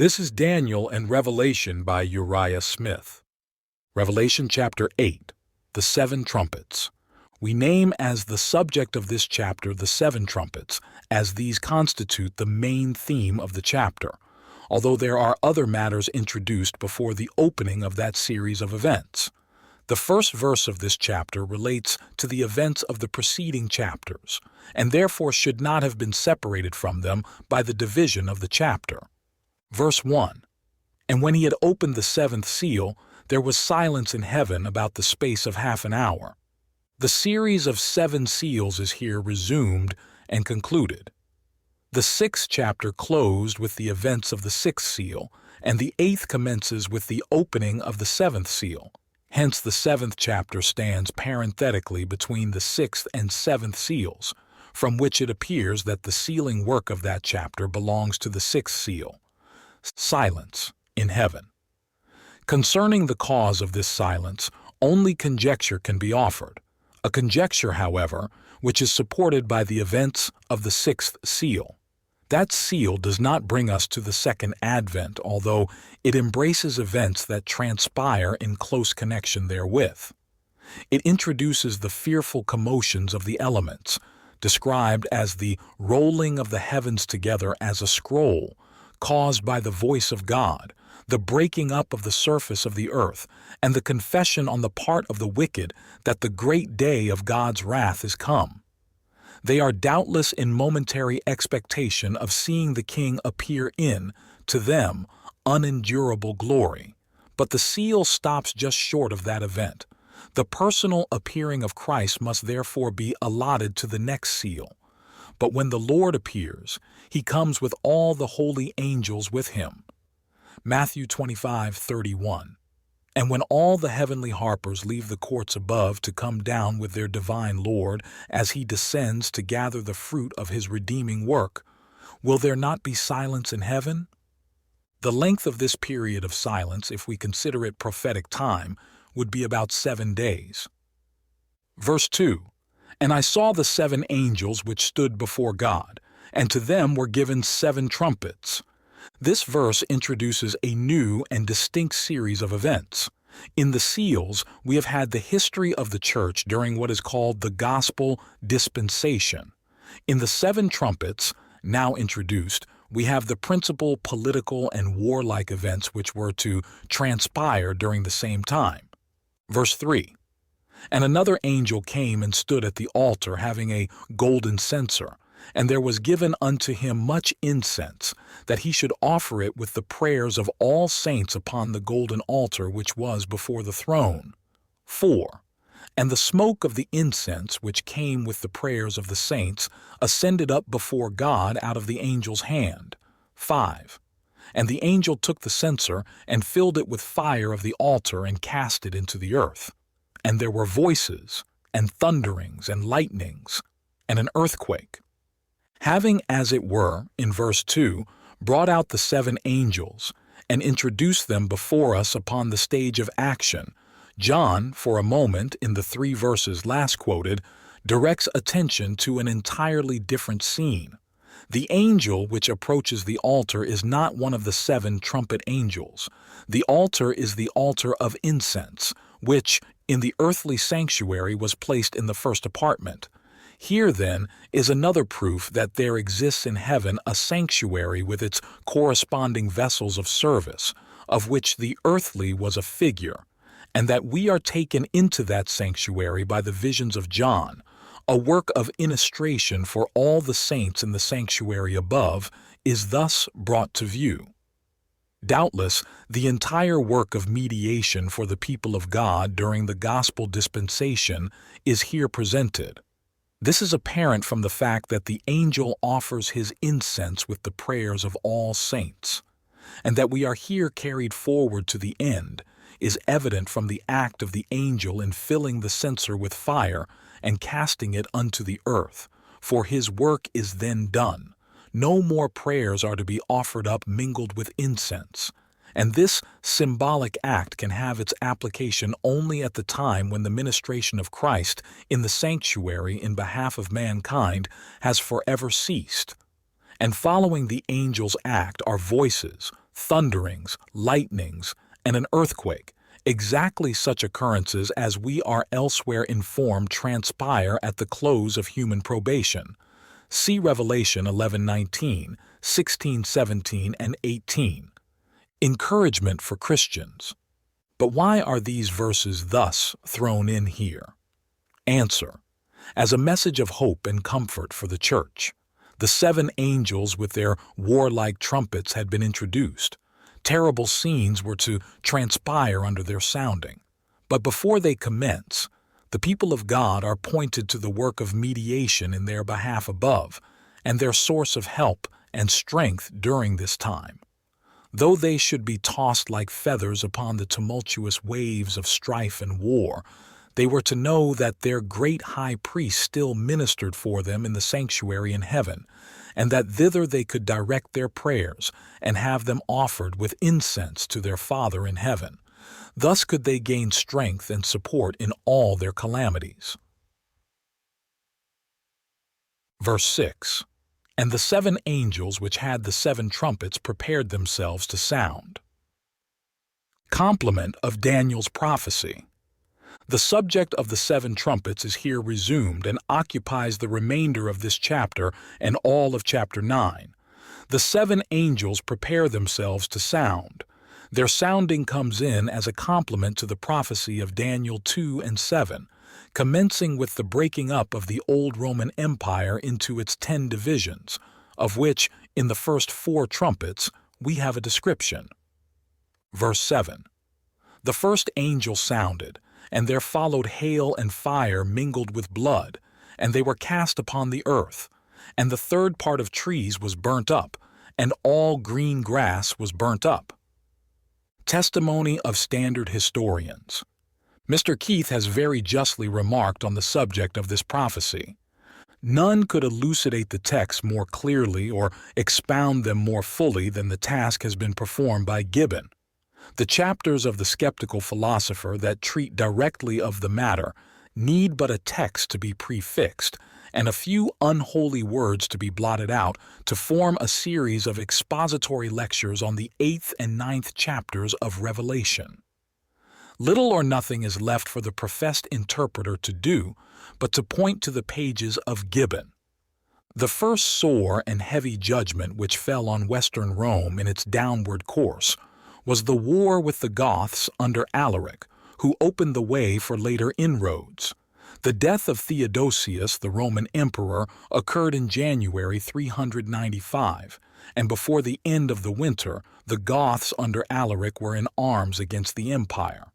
This is Daniel and Revelation by Uriah Smith. Revelation chapter 8, the seven trumpets. We name as the subject of this chapter the seven trumpets, as these constitute the main theme of the chapter, although there are other matters introduced before the opening of that series of events. The first verse of this chapter relates to the events of the preceding chapters, and therefore should not have been separated from them by the division of the chapter. Verse 1. And when he had opened the seventh seal, there was silence in heaven about the space of half an hour. The series of seven seals is here resumed and concluded. The sixth chapter closed with the events of the sixth seal, and the eighth commences with the opening of the seventh seal. Hence the seventh chapter stands parenthetically between the sixth and seventh seals, from which it appears that the sealing work of that chapter belongs to the sixth seal. Silence in heaven. Concerning the cause of this silence, only conjecture can be offered. A conjecture, however, which is supported by the events of the sixth seal. That seal does not bring us to the second advent, although it embraces events that transpire in close connection therewith. It introduces the fearful commotions of the elements, described as the rolling of the heavens together as a scroll, caused by the voice of God, the breaking up of the surface of the earth, and the confession on the part of the wicked that the great day of God's wrath is come. They are doubtless in momentary expectation of seeing the King appear in, to them, unendurable glory. But the seal stops just short of that event. The personal appearing of Christ must therefore be allotted to the next seal. But when the Lord appears, he comes with all the holy angels with him. Matthew 25:31. And when all the heavenly harpers leave the courts above to come down with their divine Lord as he descends to gather the fruit of his redeeming work, will there not be silence in heaven? The length of this period of silence, if we consider it prophetic time, would be about 7 days. Verse 2. And I saw the seven angels which stood before God, and to them were given 7 trumpets. This verse introduces a new and distinct series of events. In the seals, we have had the history of the church during what is called the gospel dispensation. In the 7 trumpets, now introduced, we have the principal political and warlike events which were to transpire during the same time. Verse 3. And another angel came and stood at the altar, having a golden censer, and there was given unto him much incense, that he should offer it with the prayers of all saints upon the golden altar which was before the throne. 4. And the smoke of the incense, which came with the prayers of the saints, ascended up before God out of the angel's hand. 5. And the angel took the censer, and filled it with fire of the altar, and cast it into the earth. And there were voices, and thunderings, and lightnings, and an earthquake. Having, as it were, in verse 2, brought out the 7 angels, and introduced them before us upon the stage of action, John, for a moment, in the 3 verses last quoted, directs attention to an entirely different scene. The angel which approaches the altar is not one of the 7 trumpet angels. The altar is the altar of incense, which, in the earthly sanctuary, was placed in the first apartment. Here, then, is another proof that there exists in heaven a sanctuary with its corresponding vessels of service, of which the earthly was a figure, and that we are taken into that sanctuary by the visions of John. A work of illustration for all the saints in the sanctuary above is thus brought to view. Doubtless, the entire work of mediation for the people of God during the gospel dispensation is here presented. This is apparent from the fact that the angel offers his incense with the prayers of all saints, and that we are here carried forward to the end is evident from the act of the angel in filling the censer with fire and casting it unto the earth, for his work is then done. No more prayers are to be offered up mingled with incense, and this symbolic act can have its application only at the time when the ministration of Christ in the sanctuary in behalf of mankind has forever ceased. And following the angel's act are voices, thunderings, lightnings, and an earthquake, exactly such occurrences as we are elsewhere informed transpire at the close of human probation. See Revelation 11:19, 16:17, and 18. Encouragement for Christians. But why are these verses thus thrown in here? Answer: as a message of hope and comfort for the church. The 7 angels with their warlike trumpets had been introduced. Terrible scenes were to transpire under their sounding. But before they commence, the people of God are pointed to the work of mediation in their behalf above, and their source of help and strength during this time. Though they should be tossed like feathers upon the tumultuous waves of strife and war, they were to know that their great high priest still ministered for them in the sanctuary in heaven, and that thither they could direct their prayers and have them offered with incense to their Father in heaven. Thus could they gain strength and support in all their calamities. Verse 6. And the 7 angels which had the 7 trumpets prepared themselves to sound. Complement of Daniel's prophecy. The subject of the 7 trumpets is here resumed and occupies the remainder of this chapter and all of chapter 9. The 7 angels prepare themselves to sound. Their sounding comes in as a complement to the prophecy of Daniel 2 and 7, commencing with the breaking up of the old Roman Empire into its 10 divisions, of which, in the first 4 trumpets, we have a description. Verse 7. The first angel sounded, and there followed hail and fire mingled with blood, and they were cast upon the earth. And the third part of trees was burnt up, and all green grass was burnt up. Testimony of standard historians. Mr. Keith has very justly remarked on the subject of this prophecy. None could elucidate the text more clearly or expound them more fully than the task has been performed by Gibbon. The chapters of the skeptical philosopher that treat directly of the matter need but a text to be prefixed and a few unholy words to be blotted out to form a series of expository lectures on the 8th and 9th chapters of Revelation. Little or nothing is left for the professed interpreter to do but to point to the pages of Gibbon. The first sore and heavy judgment which fell on Western Rome in its downward course was the war with the Goths under Alaric, who opened the way for later inroads. The death of Theodosius, the Roman emperor, occurred in January 395, and before the end of the winter, the Goths under Alaric were in arms against the empire.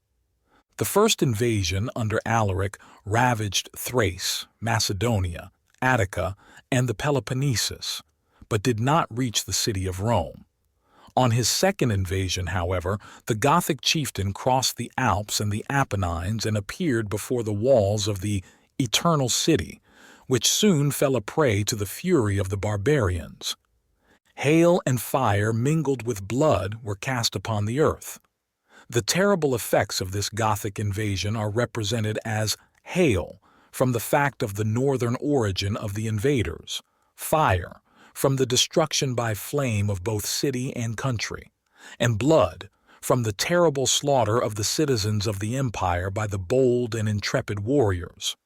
The first invasion under Alaric ravaged Thrace, Macedonia, Attica, and the Peloponnesus, but did not reach the city of Rome. On his second invasion, however, the Gothic chieftain crossed the Alps and the Apennines and appeared before the walls of the Eternal City, which soon fell a prey to the fury of the barbarians. Hail and fire mingled with blood were cast upon the earth. The terrible effects of this Gothic invasion are represented as hail, from the fact of the northern origin of the invaders, fire, from the destruction by flame of both city and country, and blood, from the terrible slaughter of the citizens of the empire by the bold and intrepid warriors.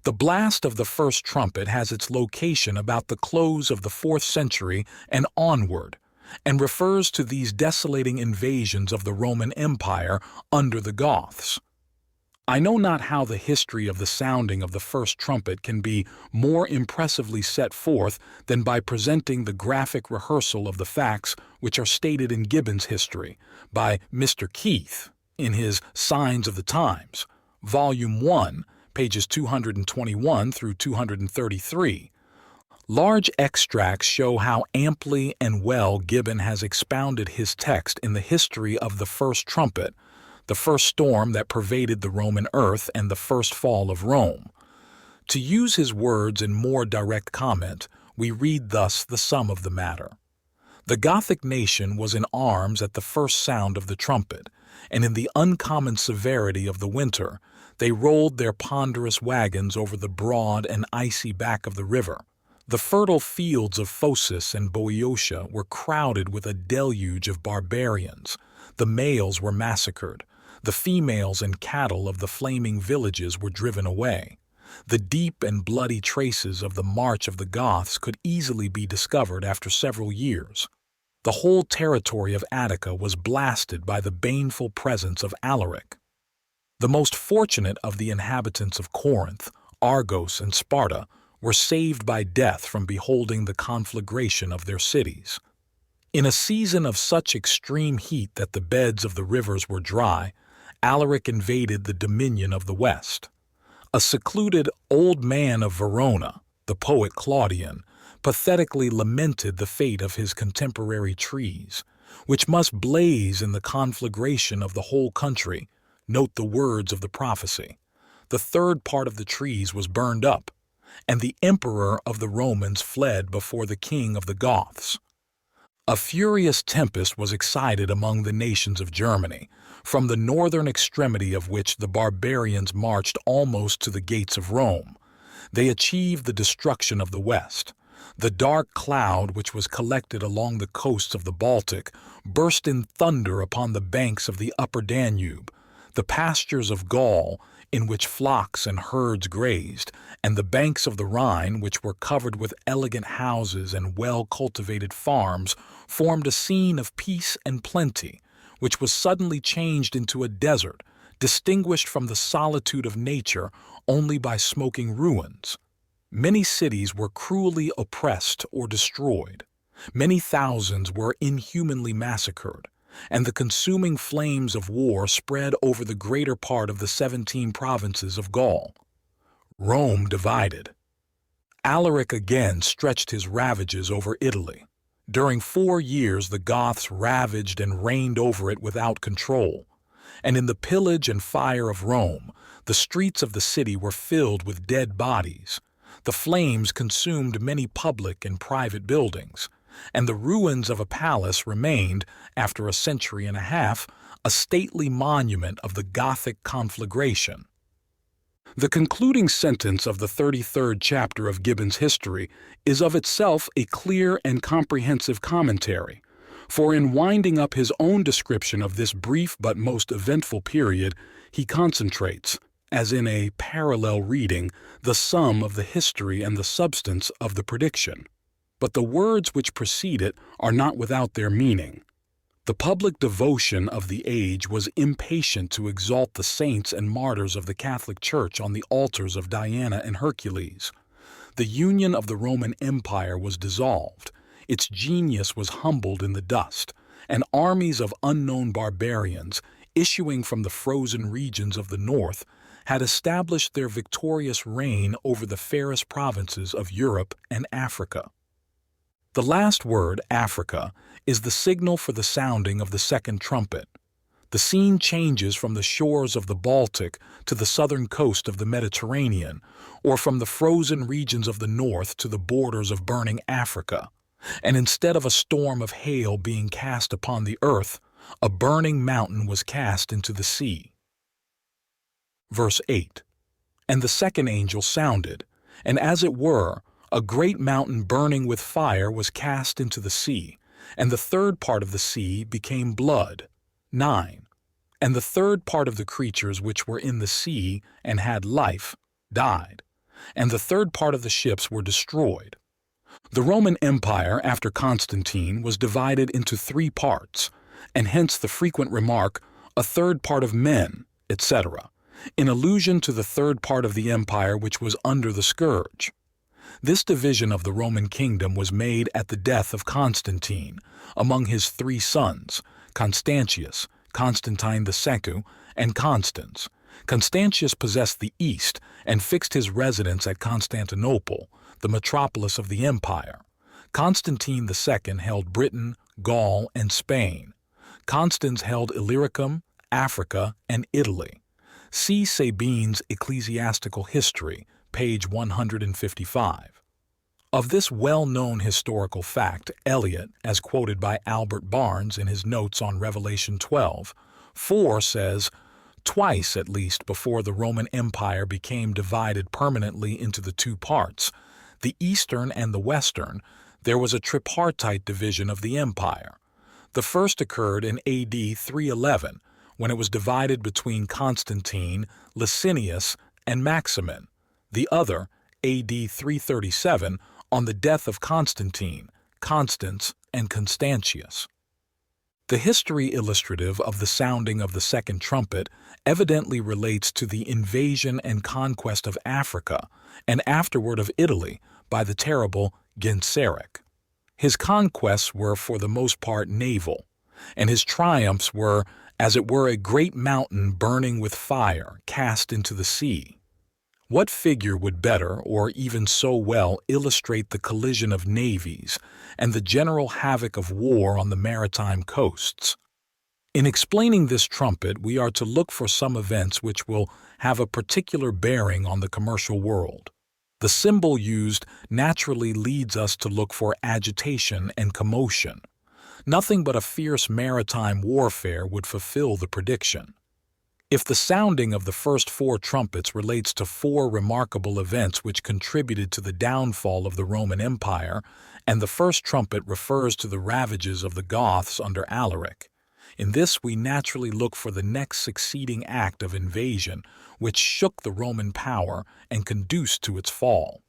The blast of the first trumpet has its location about the close of the 4th century and onward, and refers to these desolating invasions of the Roman Empire under the Goths. I know not how the history of the sounding of the first trumpet can be more impressively set forth than by presenting the graphic rehearsal of the facts which are stated in Gibbon's history by Mr. Keith in his Signs of the Times, Volume 1, pages 221 through 233. Large extracts show how amply and well Gibbon has expounded his text in the history of the first trumpet, the first storm that pervaded the Roman earth and the first fall of Rome. To use his words in more direct comment, we read thus the sum of the matter. The Gothic nation was in arms at the first sound of the trumpet, and in the uncommon severity of the winter, they rolled their ponderous wagons over the broad and icy back of the river, The fertile fields of Phocis and Boeotia were crowded with a deluge of barbarians. The males were massacred. The females and cattle of the flaming villages were driven away. The deep and bloody traces of the march of the Goths could easily be discovered after several years. The whole territory of Attica was blasted by the baneful presence of Alaric. The most fortunate of the inhabitants of Corinth, Argos and Sparta, were saved by death from beholding the conflagration of their cities. In a season of such extreme heat that the beds of the rivers were dry, Alaric invaded the dominion of the West. A secluded old man of Verona, the poet Claudian, pathetically lamented the fate of his contemporary trees, which must blaze in the conflagration of the whole country. Note the words of the prophecy. The third part of the trees was burned up, and the emperor of the Romans fled before the king of the Goths. A furious tempest was excited among the nations of Germany, from the northern extremity of which the barbarians marched almost to the gates of Rome. They achieved the destruction of the West. The dark cloud which was collected along the coasts of the Baltic burst in thunder upon the banks of the upper Danube. The pastures of Gaul, in which flocks and herds grazed, and the banks of the Rhine, which were covered with elegant houses and well-cultivated farms, formed a scene of peace and plenty, which was suddenly changed into a desert, distinguished from the solitude of nature only by smoking ruins. Many cities were cruelly oppressed or destroyed. Many thousands were inhumanly massacred, and the consuming flames of war spread over the greater part of the 17 provinces of Gaul. Rome divided. Alaric again stretched his ravages over Italy. During 4 years the Goths ravaged and reigned over it without control, and in the pillage and fire of Rome, the streets of the city were filled with dead bodies. The flames consumed many public and private buildings, and the ruins of a palace remained, after a century and a half, a stately monument of the Gothic conflagration. The concluding sentence of the 33rd chapter of Gibbon's history is of itself a clear and comprehensive commentary, for in winding up his own description of this brief but most eventful period, he concentrates, as in a parallel reading, the sum of the history and the substance of the prediction. But the words which precede it are not without their meaning. The public devotion of the age was impatient to exalt the saints and martyrs of the Catholic Church on the altars of Diana and Hercules. The union of the Roman Empire was dissolved, its genius was humbled in the dust, and armies of unknown barbarians, issuing from the frozen regions of the north, had established their victorious reign over the fairest provinces of Europe and Africa. The last word, Africa, is the signal for the sounding of the second trumpet. The scene changes from the shores of the Baltic to the southern coast of the Mediterranean, or from the frozen regions of the north to the borders of burning Africa. And instead of a storm of hail being cast upon the earth, a burning mountain was cast into the sea. Verse 8. And the second angel sounded, and as it were, a great mountain burning with fire was cast into the sea, and the third part of the sea became blood. 9. And the third part of the creatures which were in the sea and had life died, and the third part of the ships were destroyed. The Roman Empire, after Constantine, was divided into 3 parts, and hence the frequent remark, a third part of men, etc., in allusion to the third part of the empire which was under the scourge. This division of the Roman kingdom was made at the death of Constantine, among his 3 sons, Constantius, Constantine II, and Constans. Constantius possessed the east and fixed his residence at Constantinople, the metropolis of the empire. Constantine II held Britain, Gaul, and Spain. Constans held Illyricum, Africa, and Italy. See Sabine's Ecclesiastical History, page 155. Of this well-known historical fact, Eliot, as quoted by Albert Barnes in his notes on Revelation 12:4, says, "Twice at least before the Roman Empire became divided permanently into the 2 parts, the eastern and the western, there was a tripartite division of the empire. The first occurred in AD 311, when it was divided between Constantine, Licinius, and Maximin. The other, AD 337, on the death of Constantine, Constans, and Constantius. The history illustrative of the sounding of the second trumpet evidently relates to the invasion and conquest of Africa and afterward of Italy by the terrible Genseric. His conquests were for the most part naval, and his triumphs were, as it were, a great mountain burning with fire cast into the sea. What figure would better, or even so well, illustrate the collision of navies and the general havoc of war on the maritime coasts? In explaining this trumpet, we are to look for some events which will have a particular bearing on the commercial world. The symbol used naturally leads us to look for agitation and commotion. Nothing but a fierce maritime warfare would fulfill the prediction. If the sounding of the first 4 trumpets relates to 4 remarkable events which contributed to the downfall of the Roman Empire, and the first trumpet refers to the ravages of the Goths under Alaric, in this we naturally look for the next succeeding act of invasion which shook the Roman power and conduced to its fall.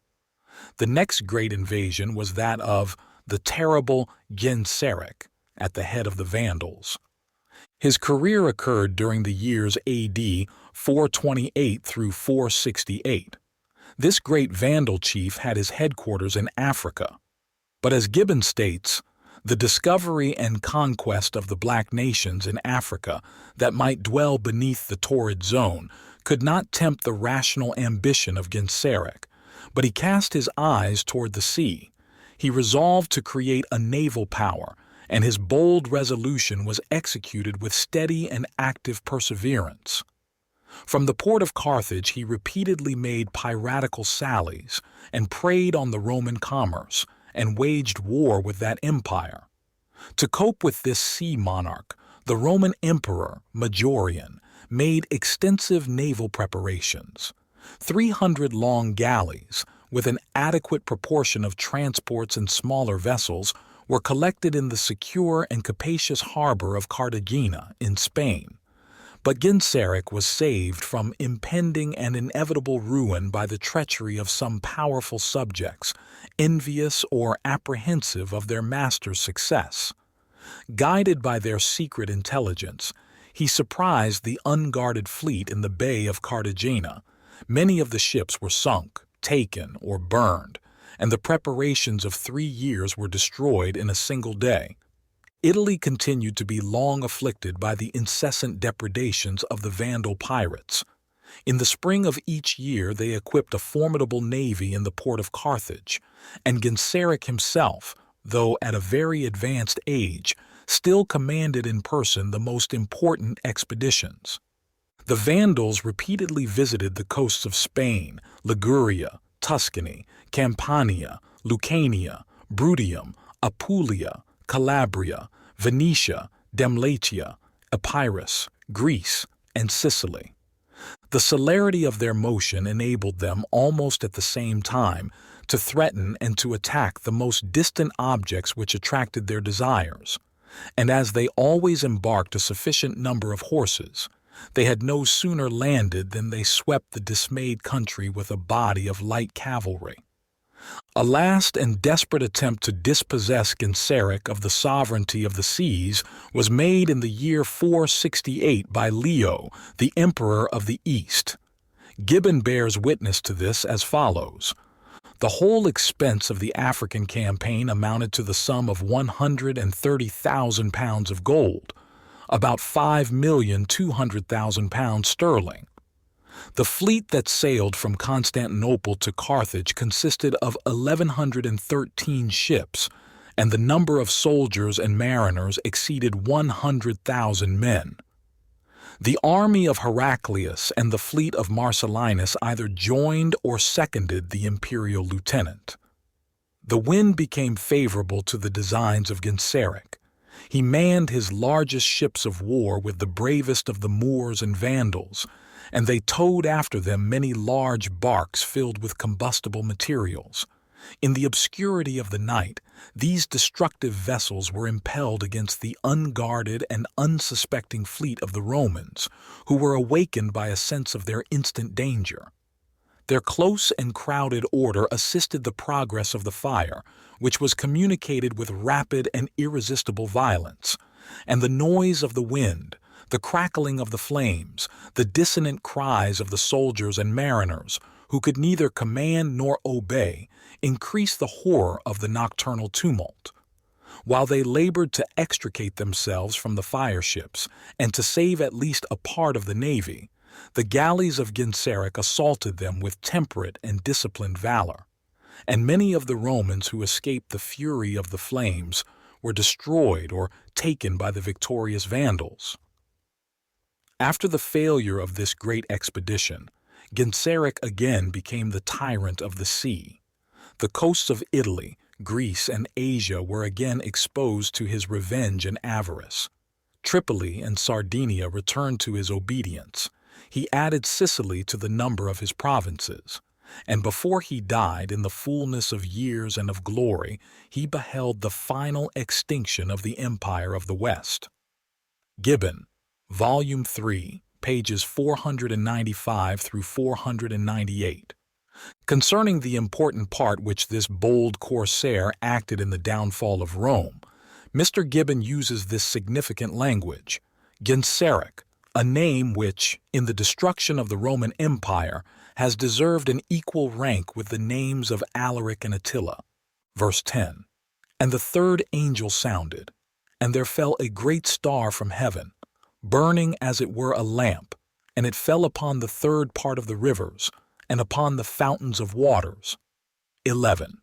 The next great invasion was that of the terrible Genseric at the head of the Vandals. His career occurred during the years AD 428 through 468. This great Vandal chief had his headquarters in Africa. But as Gibbon states, the discovery and conquest of the black nations in Africa that might dwell beneath the torrid zone could not tempt the rational ambition of Genseric, but he cast his eyes toward the sea. He resolved to create a naval power, and his bold resolution was executed with steady and active perseverance. From the port of Carthage he repeatedly made piratical sallies and preyed on the Roman commerce and waged war with that empire. To cope with this sea monarch, the Roman emperor, Majorian, made extensive naval preparations. 300 long galleys, with an adequate proportion of transports and smaller vessels, were collected in the secure and capacious harbor of Cartagena in Spain. But Genseric was saved from impending and inevitable ruin by the treachery of some powerful subjects, envious or apprehensive of their master's success. Guided by their secret intelligence, he surprised the unguarded fleet in the Bay of Cartagena. Many of the ships were sunk, taken, or burned, and the preparations of 3 years were destroyed in a single day. Italy continued to be long afflicted by the incessant depredations of the Vandal pirates. In the spring of each year they equipped a formidable navy in the port of Carthage, and Genseric himself, though at a very advanced age, still commanded in person the most important expeditions. The Vandals repeatedly visited the coasts of Spain, Liguria, Tuscany, Campania, Lucania, Bruttium, Apulia, Calabria, Venetia, Dalmatia, Epirus, Greece, and Sicily. The celerity of their motion enabled them almost at the same time to threaten and to attack the most distant objects which attracted their desires, and as they always embarked a sufficient number of horses, they had no sooner landed than they swept the dismayed country with a body of light cavalry. A last and desperate attempt to dispossess Genseric of the sovereignty of the seas was made in the year 468 by Leo, the Emperor of the East. Gibbon bears witness to this as follows. The whole expense of the African campaign amounted to the sum of 130,000 pounds of gold, about 5,200,000 pounds sterling. The fleet that sailed from Constantinople to Carthage consisted of 1,113 ships, and the number of soldiers and mariners exceeded 100,000 men. The army of Heraclius and the fleet of Marcellinus either joined or seconded the imperial lieutenant. The wind became favorable to the designs of Genseric. He manned his largest ships of war with the bravest of the Moors and Vandals, and they towed after them many large barks filled with combustible materials. In the obscurity of the night, these destructive vessels were impelled against the unguarded and unsuspecting fleet of the Romans, who were awakened by a sense of their instant danger. Their close and crowded order assisted the progress of the fire, which was communicated with rapid and irresistible violence, and the noise of the wind, the crackling of the flames, the dissonant cries of the soldiers and mariners, who could neither command nor obey, increased the horror of the nocturnal tumult. While they labored to extricate themselves from the fireships and to save at least a part of the navy, the galleys of Genseric assaulted them with temperate and disciplined valor, and many of the Romans who escaped the fury of the flames were destroyed or taken by the victorious Vandals. After the failure of this great expedition, Genseric again became the tyrant of the sea. The coasts of Italy, Greece, and Asia were again exposed to his revenge and avarice. Tripoli and Sardinia returned to his obedience. He added Sicily to the number of his provinces, and before he died in the fullness of years and of glory, he beheld the final extinction of the Empire of the West. Gibbon, Volume 3, pages 495 through 498. Concerning the important part which this bold corsair acted in the downfall of Rome, Mr. Gibbon uses this significant language: Genseric, a name which, in the destruction of the Roman Empire, has deserved an equal rank with the names of Alaric and Attila. Verse 10. And the third angel sounded, and there fell a great star from heaven, burning as it were a lamp, and it fell upon the third part of the rivers, and upon the fountains of waters. 11.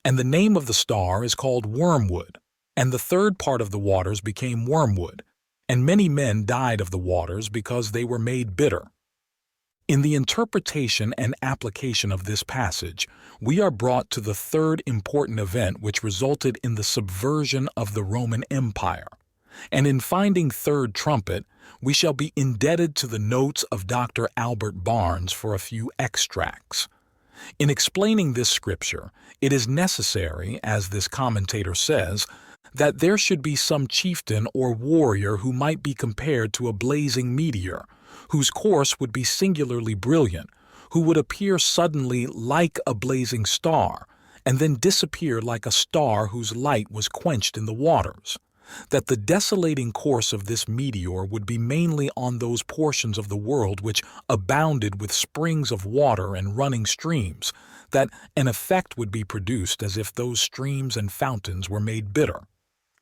And the name of the star is called Wormwood, and the third part of the waters became wormwood, and many men died of the waters because they were made bitter. In the interpretation and application of this passage, we are brought to the third important event which resulted in the subversion of the Roman Empire. And in finding third trumpet, we shall be indebted to the notes of Dr. Albert Barnes for a few extracts. In explaining this scripture, it is necessary, as this commentator says, that there should be some chieftain or warrior who might be compared to a blazing meteor, whose course would be singularly brilliant, who would appear suddenly like a blazing star, and then disappear like a star whose light was quenched in the waters. That the desolating course of this meteor would be mainly on those portions of the world which abounded with springs of water and running streams, that an effect would be produced as if those streams and fountains were made bitter.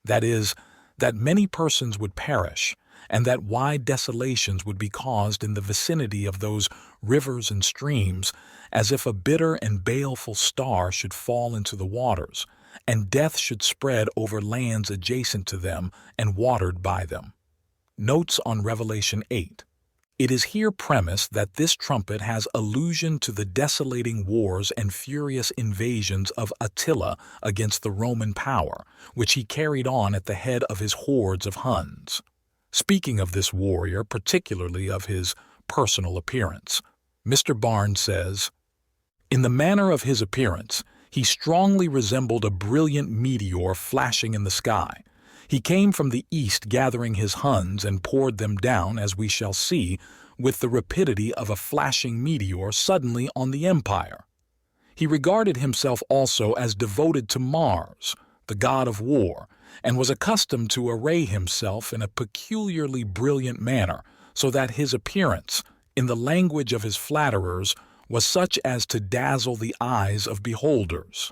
That is, that many persons would perish, and that wide desolations would be caused in the vicinity of those rivers and streams, as if a bitter and baleful star should fall into the waters, and death should spread over lands adjacent to them and watered by them. Notes on Revelation 8. It is here premised that this trumpet has allusion to the desolating wars and furious invasions of Attila against the Roman power, which he carried on at the head of his hordes of Huns. Speaking of this warrior, particularly of his personal appearance, Mr. Barnes says, "In the manner of his appearance, he strongly resembled a brilliant meteor flashing in the sky. He came from the east gathering his Huns and poured them down, as we shall see, with the rapidity of a flashing meteor suddenly on the empire. He regarded himself also as devoted to Mars, the god of war, and was accustomed to array himself in a peculiarly brilliant manner, so that his appearance, in the language of his flatterers, was such as to dazzle the eyes of beholders."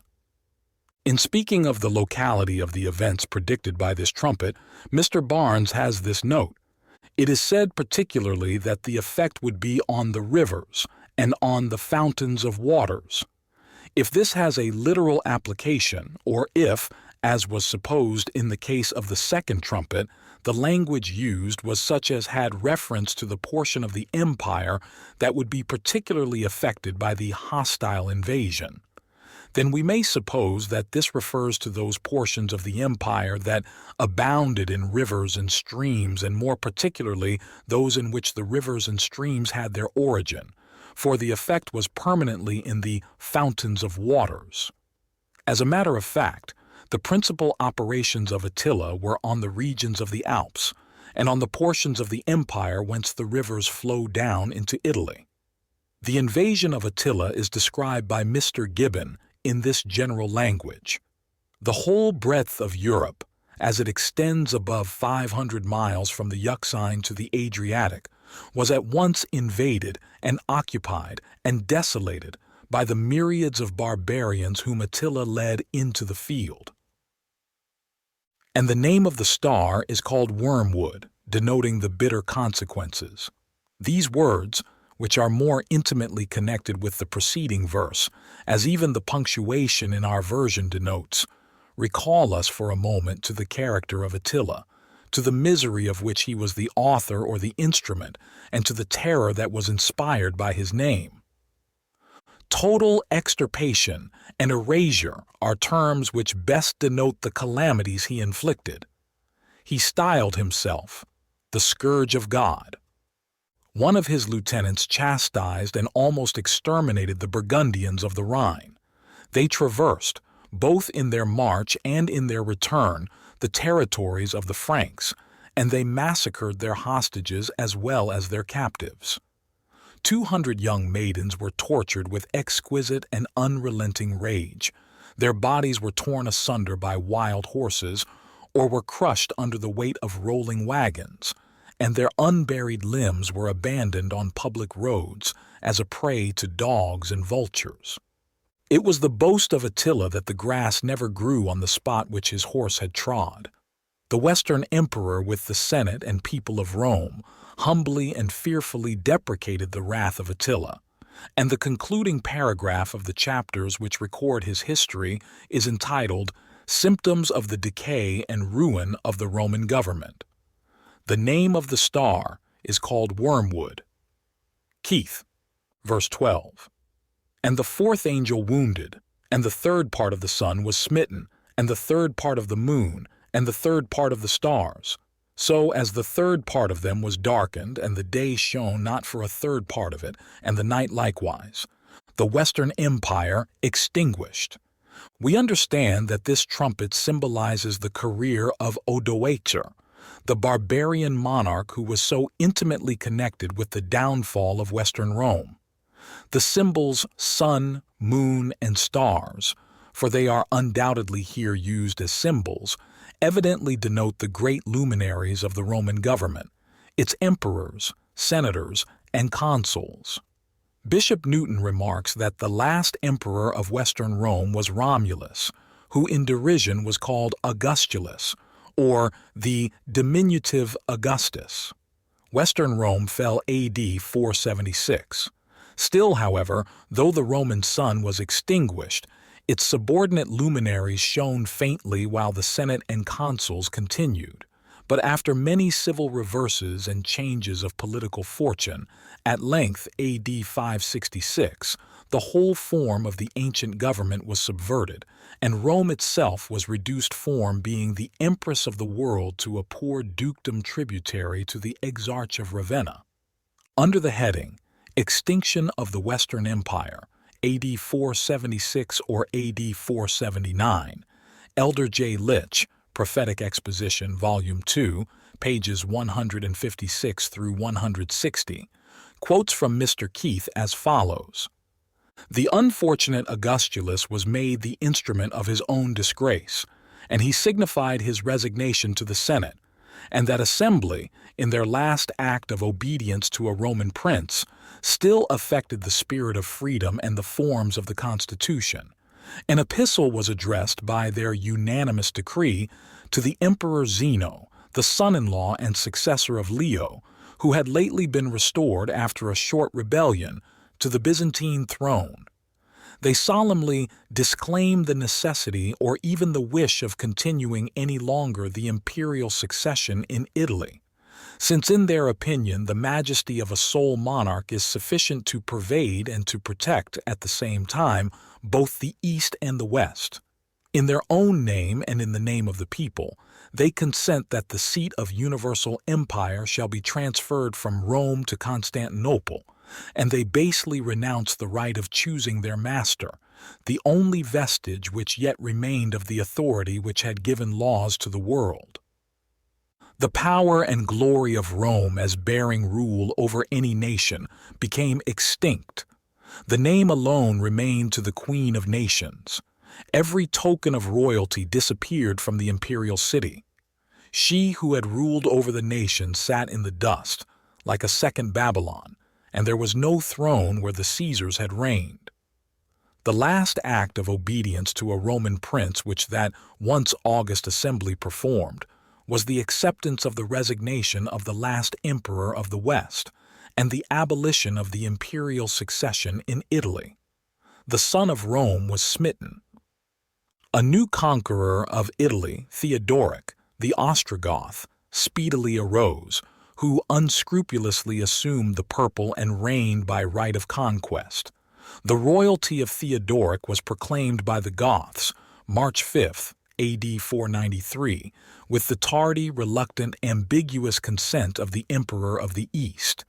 In speaking of the locality of the events predicted by this trumpet, Mr. Barnes has this note: "It is said particularly that the effect would be on the rivers and on the fountains of waters. If this has a literal application, or if, as was supposed in the case of the second trumpet, the language used was such as had reference to the portion of the empire that would be particularly affected by the hostile invasion, then we may suppose that this refers to those portions of the empire that abounded in rivers and streams, and more particularly those in which the rivers and streams had their origin, for the effect was permanently in the fountains of waters. As a matter of fact, the principal operations of Attila were on the regions of the Alps and on the portions of the empire whence the rivers flow down into Italy. The invasion of Attila is described by Mr. Gibbon in this general language. The whole breadth of Europe, as it extends above 500 miles from the Euxine to the Adriatic, was at once invaded and occupied and desolated by the myriads of barbarians whom Attila led into the field. And the name of the star is called wormwood, denoting the bitter consequences. These words, which are more intimately connected with the preceding verse, as even the punctuation in our version denotes, recall us for a moment to the character of Attila, to the misery of which he was the author or the instrument, and to the terror that was inspired by his name. Total extirpation and erasure are terms which best denote the calamities he inflicted. He styled himself the Scourge of God. One of his lieutenants chastised and almost exterminated the Burgundians of the Rhine. They traversed, both in their march and in their return, the territories of the Franks, and they massacred their hostages as well as their captives. 200 young maidens were tortured with exquisite and unrelenting rage. Their bodies were torn asunder by wild horses, or were crushed under the weight of rolling wagons, and their unburied limbs were abandoned on public roads as a prey to dogs and vultures. It was the boast of Attila that the grass never grew on the spot which his horse had trod. The Western Emperor with the Senate and people of Rome humbly and fearfully deprecated the wrath of Attila, and the concluding paragraph of the chapters which record his history is entitled Symptoms of the Decay and Ruin of the Roman Government. The name of the star is called wormwood. Keith, verse 12. And the fourth angel wounded, and the third part of the sun was smitten, and the third part of the moon, and the third part of the stars. So as the third part of them was darkened, and the day shone not for a third part of it, and the night likewise, the Western Empire extinguished. We understand that this trumpet symbolizes the career of Odoacer, the barbarian monarch who was so intimately connected with the downfall of Western Rome. The symbols sun, moon, and stars, for they are undoubtedly here used as symbols, evidently denote the great luminaries of the Roman government, its emperors, senators, and consuls. Bishop Newton remarks that the last emperor of Western Rome was Romulus, who in derision was called Augustulus, or the diminutive Augustus. Western Rome fell AD 476. Still, however, though the Roman sun was extinguished, its subordinate luminaries shone faintly while the Senate and consuls continued. But after many civil reverses and changes of political fortune, at length AD 566, the whole form of the ancient government was subverted, and Rome itself was reduced from being the empress of the world to a poor dukedom tributary to the exarch of Ravenna. Under the heading, Extinction of the Western Empire, AD 476 or AD 479, Elder J. Litch, Prophetic Exposition, Volume 2, pages 156 through 160, quotes from Mr. Keith as follows. The unfortunate Augustulus was made the instrument of his own disgrace, and he signified his resignation to the Senate, and that assembly, in their last act of obedience to a Roman prince, still affected the spirit of freedom and the forms of the Constitution. An epistle was addressed by their unanimous decree to the Emperor Zeno, the son-in-law and successor of Leo, who had lately been restored after a short rebellion to the Byzantine throne. They solemnly disclaimed the necessity or even the wish of continuing any longer the imperial succession in Italy, since in their opinion the majesty of a sole monarch is sufficient to pervade and to protect at the same time both the East and the West. In their own name and in the name of the people, they consent that the seat of universal empire shall be transferred from Rome to Constantinople, and they basely renounce the right of choosing their master, the only vestige which yet remained of the authority which had given laws to the world. The power and glory of Rome as bearing rule over any nation became extinct. The name alone remained to the Queen of Nations. Every token of royalty disappeared from the imperial city. She who had ruled over the nation sat in the dust, like a second Babylon, and there was no throne where the Caesars had reigned. The last act of obedience to a Roman prince which that once august assembly performed was the acceptance of the resignation of the last emperor of the West and the abolition of the imperial succession in Italy. The son of Rome was smitten. A new conqueror of Italy, Theodoric, the Ostrogoth, speedily arose, who unscrupulously assumed the purple and reigned by right of conquest. The royalty of Theodoric was proclaimed by the Goths, March 5, AD 493, with the tardy, reluctant, ambiguous consent of the Emperor of the East.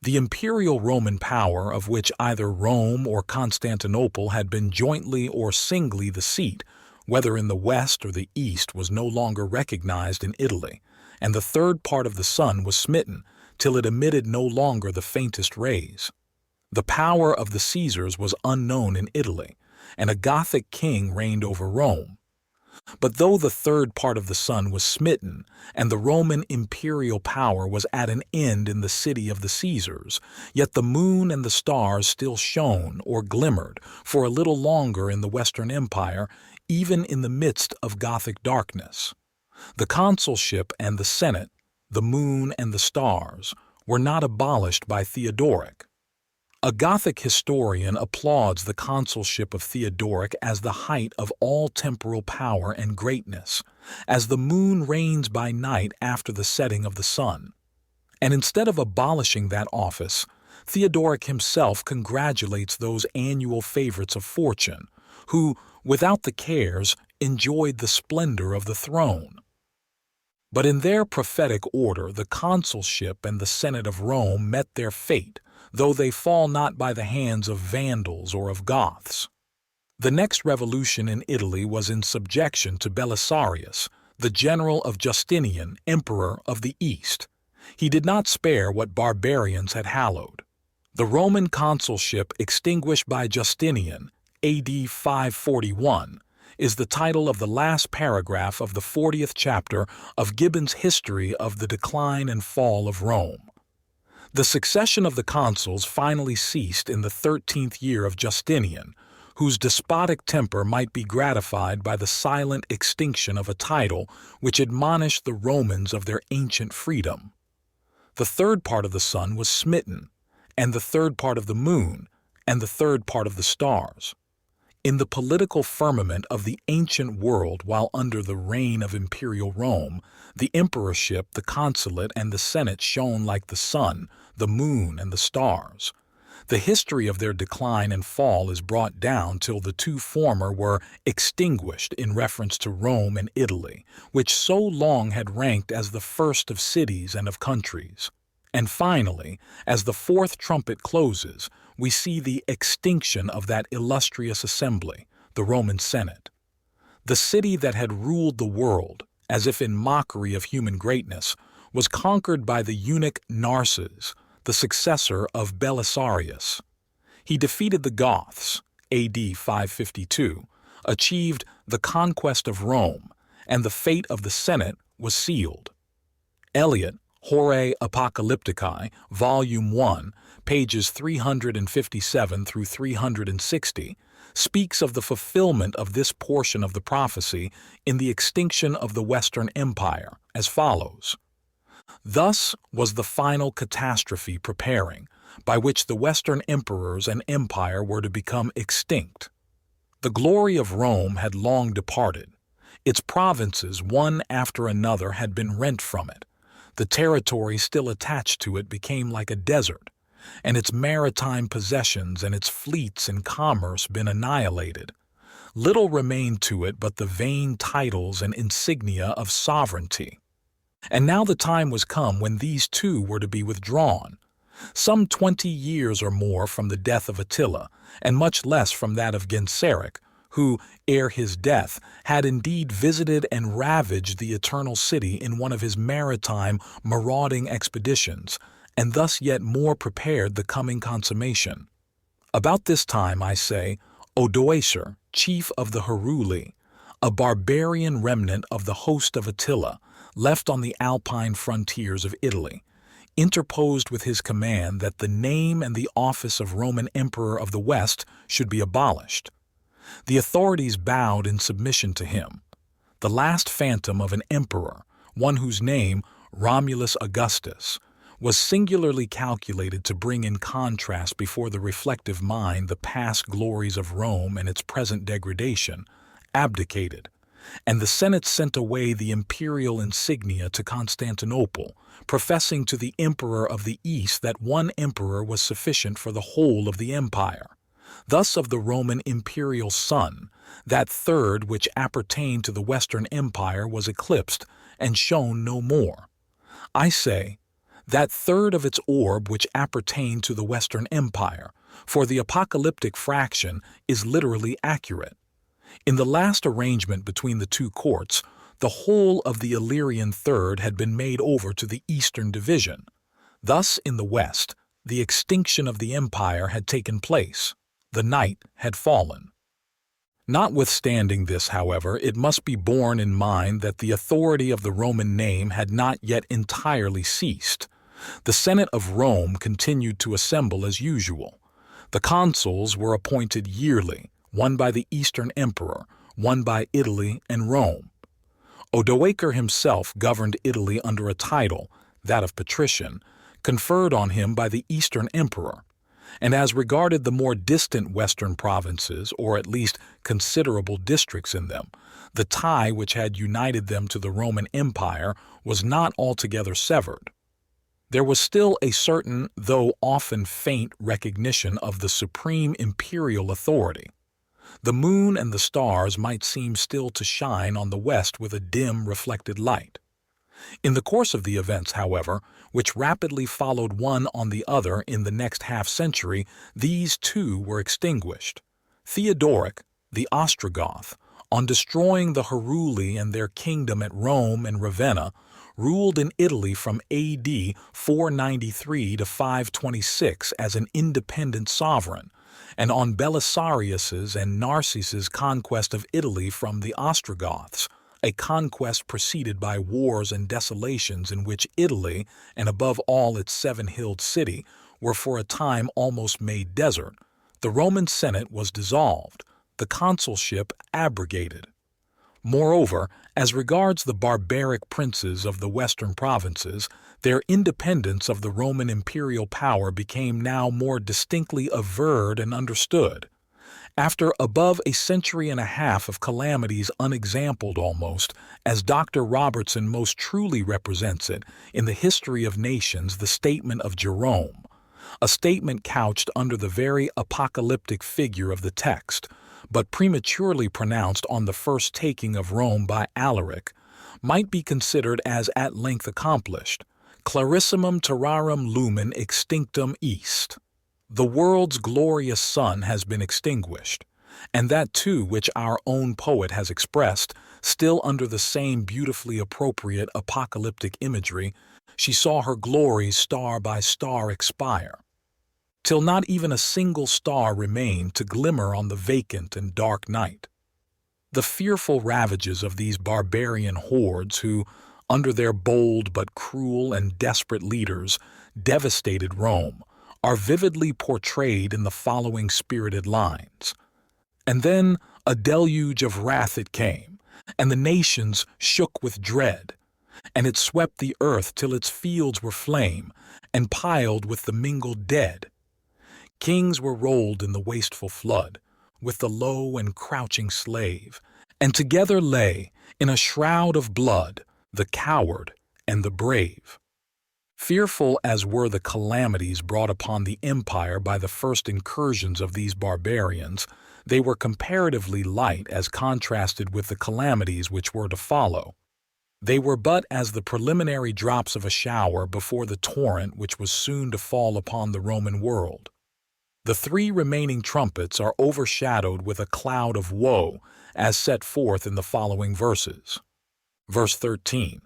The imperial Roman power, of which either Rome or Constantinople had been jointly or singly the seat, whether in the West or the East, was no longer recognized in Italy, and the third part of the sun was smitten, till it emitted no longer the faintest rays. The power of the Caesars was unknown in Italy, and a Gothic king reigned over Rome. But though the third part of the sun was smitten, and the Roman imperial power was at an end in the city of the Caesars, yet the moon and the stars still shone or glimmered for a little longer in the Western Empire, even in the midst of Gothic darkness. The consulship and the Senate, the moon and the stars, were not abolished by Theodoric. A Gothic historian applauds the consulship of Theodoric as the height of all temporal power and greatness, as the moon reigns by night after the setting of the sun. And instead of abolishing that office, Theodoric himself congratulates those annual favorites of fortune, who, without the cares, enjoyed the splendor of the throne. But in their prophetic order, the consulship and the Senate of Rome met their fate, though they fall not by the hands of Vandals or of Goths. The next revolution in Italy was in subjection to Belisarius, the general of Justinian, emperor of the East. He did not spare what barbarians had hallowed. The Roman consulship extinguished by Justinian, AD 541, is the title of the last paragraph of the 40th chapter of Gibbon's History of the Decline and Fall of Rome. The succession of the consuls finally ceased in the 13th year of Justinian, whose despotic temper might be gratified by the silent extinction of a title which admonished the Romans of their ancient freedom. The third part of the sun was smitten, and the third part of the moon, and the third part of the stars. In the political firmament of the ancient world, while under the reign of imperial Rome, the emperorship, the consulate, and the senate shone like the sun, the moon, and the stars. The history of their decline and fall is brought down till the two former were extinguished in reference to Rome and Italy, which so long had ranked as the first of cities and of countries. And finally, as the fourth trumpet closes, we see the extinction of that illustrious assembly, the Roman Senate. The city that had ruled the world, as if in mockery of human greatness, was conquered by the eunuch Narses, the successor of Belisarius. He defeated the Goths, AD 552, achieved the conquest of Rome, and the fate of the Senate was sealed. Eliot, Horae Apocalypticae, Volume 1, pages 357 through 360, speaks of the fulfillment of this portion of the prophecy in the extinction of the Western Empire as follows. Thus was the final catastrophe preparing, by which the Western emperors and empire were to become extinct. The glory of Rome had long departed. Its provinces, one after another, had been rent from it. The territory still attached to it became like a desert, and its maritime possessions and its fleets and commerce been annihilated. Little remained to it but the vain titles and insignia of sovereignty. And now the time was come when these too were to be withdrawn. Some 20 years or more from the death of Attila, and much less from that of Genseric, who, ere his death, had indeed visited and ravaged the Eternal City in one of his maritime, marauding expeditions, and thus yet more prepared the coming consummation. About this time, I say, Odoacer, chief of the Heruli, a barbarian remnant of the host of Attila, left on the Alpine frontiers of Italy, interposed with his command that the name and the office of Roman Emperor of the West should be abolished. The authorities bowed in submission to him. The last phantom of an emperor, one whose name, Romulus Augustus, was singularly calculated to bring in contrast before the reflective mind the past glories of Rome and its present degradation, abdicated, and the Senate sent away the imperial insignia to Constantinople, professing to the emperor of the East that one emperor was sufficient for the whole of the empire. Thus of the Roman imperial sun, that third which appertained to the Western Empire was eclipsed and shone no more. I say, that third of its orb which appertained to the Western Empire, for the apocalyptic fraction is literally accurate. In the last arrangement between the two courts, the whole of the Illyrian third had been made over to the Eastern division. Thus, in the West, the extinction of the empire had taken place. The night had fallen. Notwithstanding this, however, it must be borne in mind that the authority of the Roman name had not yet entirely ceased. The Senate of Rome continued to assemble as usual. The consuls were appointed yearly, one by the Eastern Emperor, one by Italy and Rome. Odoacer himself governed Italy under a title, that of Patrician, conferred on him by the Eastern Emperor, and as regarded the more distant western provinces, or at least considerable districts in them, the tie which had united them to the Roman Empire was not altogether severed. There was still a certain, though often faint, recognition of the supreme imperial authority. The moon and the stars might seem still to shine on the west with a dim, reflected light. In the course of the events, however, which rapidly followed one on the other in the next half-century, these too were extinguished. Theodoric, the Ostrogoth, on destroying the Heruli and their kingdom at Rome and Ravenna, ruled in Italy from A.D. 493 to 526 as an independent sovereign, and on Belisarius's and Narcissus' conquest of Italy from the Ostrogoths, a conquest preceded by wars and desolations in which Italy, and above all its seven-hilled city, were for a time almost made desert, the Roman Senate was dissolved, the consulship abrogated. Moreover, as regards the barbaric princes of the western provinces, their independence of the Roman imperial power became now more distinctly averred and understood. After above a century and a half of calamities unexampled almost, as Dr. Robertson most truly represents it in the History of Nations, the statement of Jerome, a statement couched under the very apocalyptic figure of the text, but prematurely pronounced on the first taking of Rome by Alaric, might be considered as at length accomplished. Clarissimum terrarum lumen extinctum est. The world's glorious sun has been extinguished, and that too which our own poet has expressed, still under the same beautifully appropriate apocalyptic imagery, she saw her glories star by star expire, till not even a single star remained to glimmer on the vacant and dark night. The fearful ravages of these barbarian hordes who, under their bold but cruel and desperate leaders, devastated Rome, are vividly portrayed in the following spirited lines. And then a deluge of wrath it came, and the nations shook with dread, and it swept the earth till its fields were flame, and piled with the mingled dead. Kings were rolled in the wasteful flood, with the low and crouching slave, and together lay, in a shroud of blood, the coward and the brave. Fearful as were the calamities brought upon the empire by the first incursions of these barbarians, they were comparatively light as contrasted with the calamities which were to follow. They were but as the preliminary drops of a shower before the torrent which was soon to fall upon the Roman world. The three remaining trumpets are overshadowed with a cloud of woe, as set forth in the following verses. Verse 13,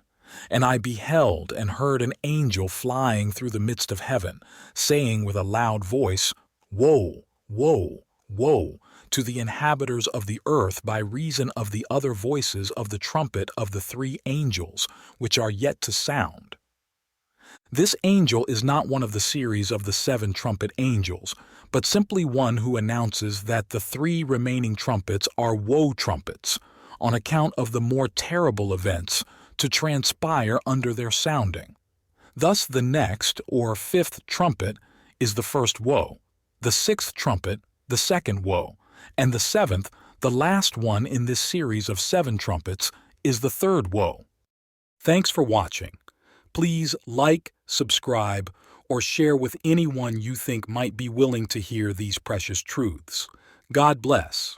"And I beheld and heard an angel flying through the midst of heaven, saying with a loud voice, Woe, woe, woe, to the inhabitants of the earth by reason of the other voices of the trumpet of the three angels, which are yet to sound." This angel is not one of the series of the seven trumpet angels, but simply one who announces that the three remaining trumpets are woe trumpets, on account of the more terrible events to transpire under their sounding. Thus the next, or fifth trumpet, is the first woe, the sixth trumpet, the second woe, and the seventh, the last one in this series of seven trumpets, is the third woe. Thanks for watching. Please like, subscribe, or share with anyone you think might be willing to hear these precious truths. God bless.